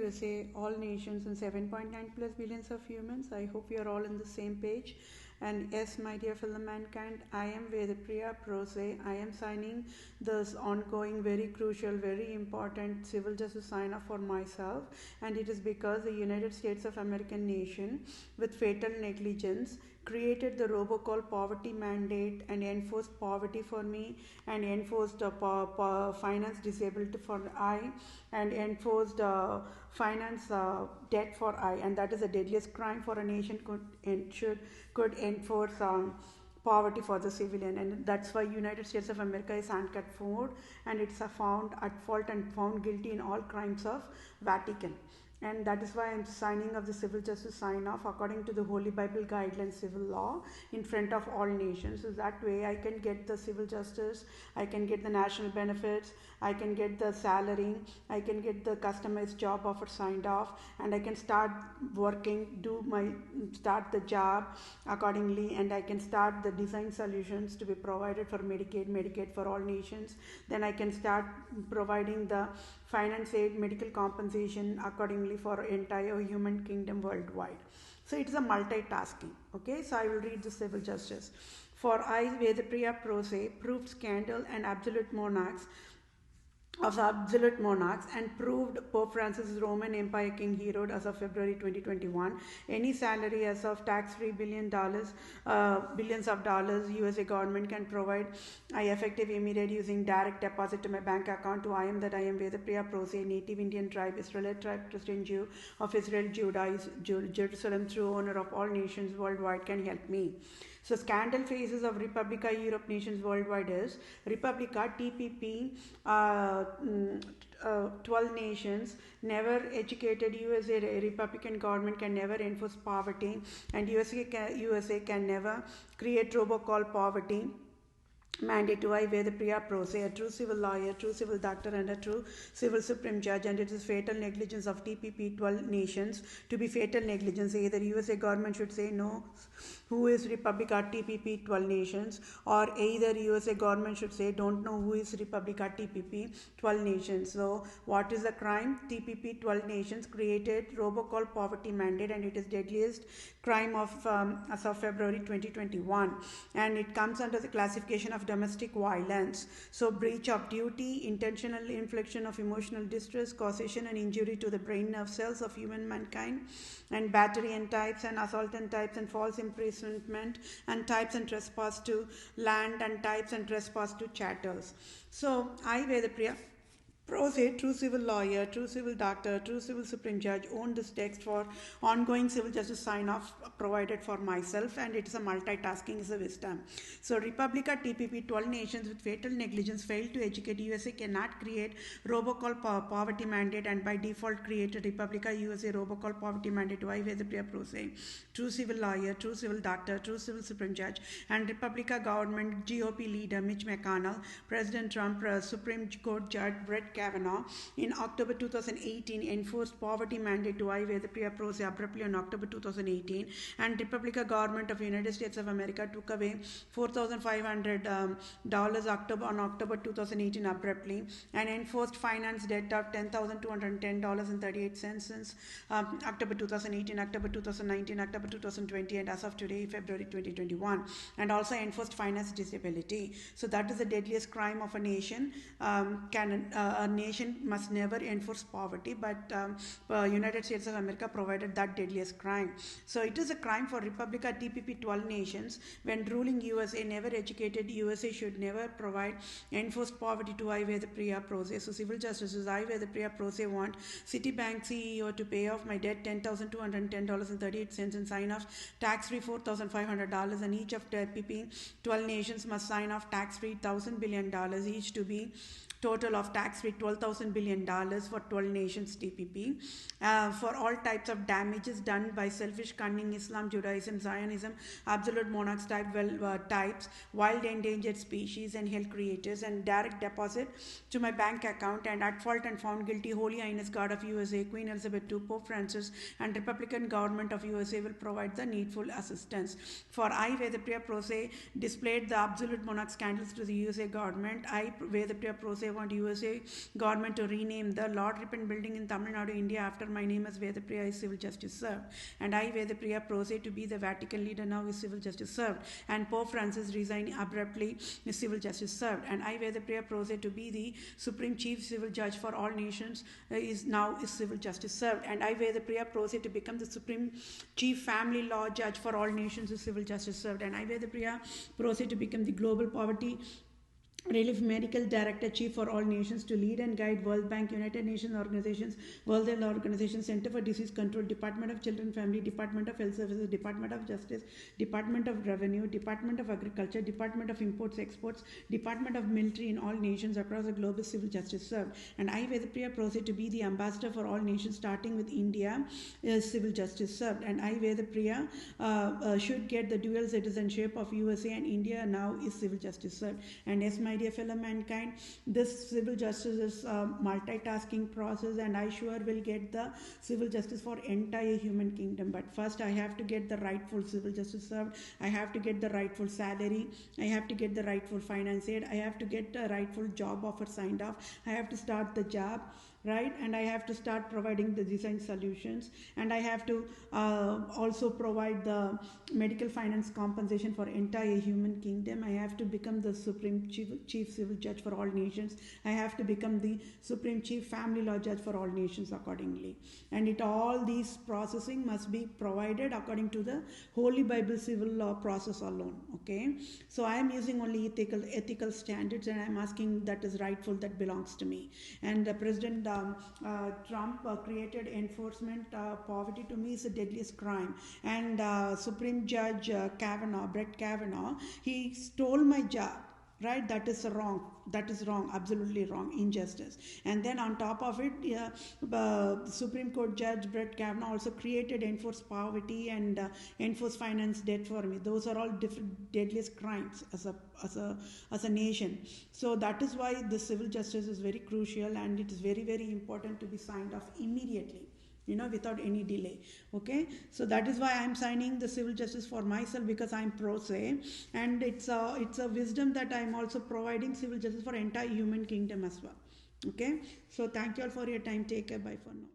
USA, all nations, and 7.9 plus billions of humans. I hope we are all on the same page. And yes, my dear fellow mankind, I am Vethapriya, PROSE. I am signing this ongoing, very crucial, very important civil justice sign off for myself. And it is because the United States of American nation, with fatal negligence, created the robocall poverty mandate and enforced poverty for me, and enforced finance disability for I, and enforced finance debt for I, and that is the deadliest crime for a nation could enforce poverty for the civilian, and that's why United States of America is uncut forward, and it's found at fault and found guilty in all crimes of Vatican. And that is why I'm signing of the civil justice sign off according to the Holy Bible guidelines civil law in front of all nations. So that way I can get the civil justice, I can get the national benefits, I can get the salary, I can get the customized job offer signed off, and I can start working, start the job accordingly, and I can start the design solutions to be provided for Medicaid for all nations. Then I can start providing the finance aid, medical compensation accordingly for entire human kingdom worldwide. So it is a multitasking. Okay, so I will read the civil justice. For I, Vethapriya, PROSE, proved scandal and absolute monarchs and proved Pope Francis Roman Empire King Herod as of February 2021. Any salary as of tax-free billions of dollars USA government can provide I effective immediate using direct deposit to my bank account to I am Vethapriya, PROSE, native Indian tribe, Israelite tribe, Christian Jew of Israel, Judah, Jerusalem, true owner of all nations worldwide, can help me. So scandal phases of Republica Europe nations worldwide is Republica Tpp, 12 nations, never educated USA Republican government can never enforce poverty, and USA can never create robocall poverty mandate to I, Vethapriya, PROSE, a true civil lawyer, true civil doctor, and a true civil supreme judge, and it is fatal negligence of TPP 12 nations to be fatal negligence. Either USA government should say no, who is Republica TPP 12 nations, or either USA government should say don't know who is Republica TPP 12 nations. So what is the crime? TPP 12 nations created robocall poverty mandate, and it is deadliest crime of as of February 2021, and it comes under the classification of domestic violence. So breach of duty, intentional infliction of emotional distress, causation and injury to the brain nerve cells of human mankind, and battery and types, and assault and types, and false imprisonment and types, and trespass to land, and types and trespass to chattels. So I, Vethapriya, PROSE, true civil lawyer, true civil doctor, true civil supreme judge, own this text for ongoing civil justice sign-off provided for myself, and it is a multitasking is a wisdom. So Republica TPP 12 nations with fatal negligence failed to educate USA cannot create robocall poverty mandate, and by default created Republica USA robocall poverty mandate to I, Vethapriya, PROSE, true civil lawyer, true civil doctor, true civil supreme judge, and Republica government GOP leader Mitch McConnell, President Trump, Supreme Court Judge Brett Kavanaugh in October 2018 enforced poverty mandate to I, Vethapriya, PROSE abruptly on October 2018, and Republica government of United States of America took away $4,500 on October 2018 abruptly, and enforced finance debt of $10,210.38 since October 2018, October 2019, October 2020, and as of today, February 2021, and also enforced finance disability. So that is the deadliest crime of a nation. A nation must never enforce poverty, but United States of America provided that deadliest crime. So it is a crime for Republica TPP 12 nations when ruling USA never educated USA should never provide enforced poverty to I, Vethapriya, PROSE. So civil justice is I, Vethapriya, PROSE want Citibank CEO to pay off my debt $10,210.38 and sign off tax-free $4,500, and each of TPP 12 nations must sign off tax-free $1,000 billion each to be total of tax-free $12,000 billion for 12 nations TPP for all types of damages done by selfish, cunning Islam, Judaism, Zionism, absolute monarchs types, wild endangered species, and health creators, and direct deposit to my bank account, and at fault and found guilty Holy Highness God of USA, Queen Elizabeth II, Pope Francis, and Republican government of USA will provide the needful assistance. For I, Vethapriya, PROSE displayed the absolute monarch scandals to the USA government. I, Vethapriya, PROSE I want USA government to rename the Lord Ripon building in Tamil Nadu, India after my name as Vethapriya is civil justice served. And I, Vethapriya, PROSE to be the Vatican leader now is civil justice served. And Pope Francis resign abruptly is civil justice served. And I, Vethapriya, PROSE to be the Supreme Chief Civil Judge for all nations is civil justice served. And I, Vethapriya, PROSE to become the Supreme Chief Family Law Judge for all nations is civil justice served. And I, Vethapriya, PROSE to become the Global Poverty Relief Medical Director Chief for all nations to lead and guide World Bank, United Nations organizations, World Health Organization, Center for Disease Control, Department of Children Family, Department of Health Services, Department of Justice, Department of Revenue, Department of Agriculture, Department of Imports Exports, Department of Military in all nations across the globe is civil justice served. And I, Vethapriya, PROSE to be the ambassador for all nations starting with India is civil justice served. And I, Vethapriya, should get the dual citizenship of USA and India now is civil justice served. And yes, my dear fellow mankind, this civil justice is a multitasking process, and I sure will get the civil justice for entire human kingdom. But first I have to get the rightful civil justice served. I have to get the rightful salary. I have to get the rightful finance aid. I have to get the rightful job offer signed off. I have to start the job, right? And I have to start providing the design solutions, and I have to also provide the medical finance compensation for entire human kingdom. I have to become the Supreme Chief Civil Judge for all nations. I have to become the Supreme Chief Family Law Judge for all nations accordingly. And all these processing must be provided according to the Holy Bible civil law process alone. Okay, so I am using only ethical standards, and I am asking that is rightful, that belongs to me. And President Trump created enforcement poverty. To me is the deadliest crime. And Supreme Judge Brett Kavanaugh, he stole my job. Right, that is wrong. That is wrong, absolutely wrong, injustice. And then on top of it, Supreme Court Judge Brett Kavanaugh also created enforced poverty and enforced finance debt for me. Those are all different deadliest crimes as a nation. So that is why the civil justice is very crucial, and it is very, very important to be signed off immediately, without any delay. Okay, so that is why I am signing the civil justice for myself, because I am PROSE, and it's a wisdom that I am also providing civil justice for entire human kingdom as well. Okay, so thank you all for your time. Take care. Bye for now.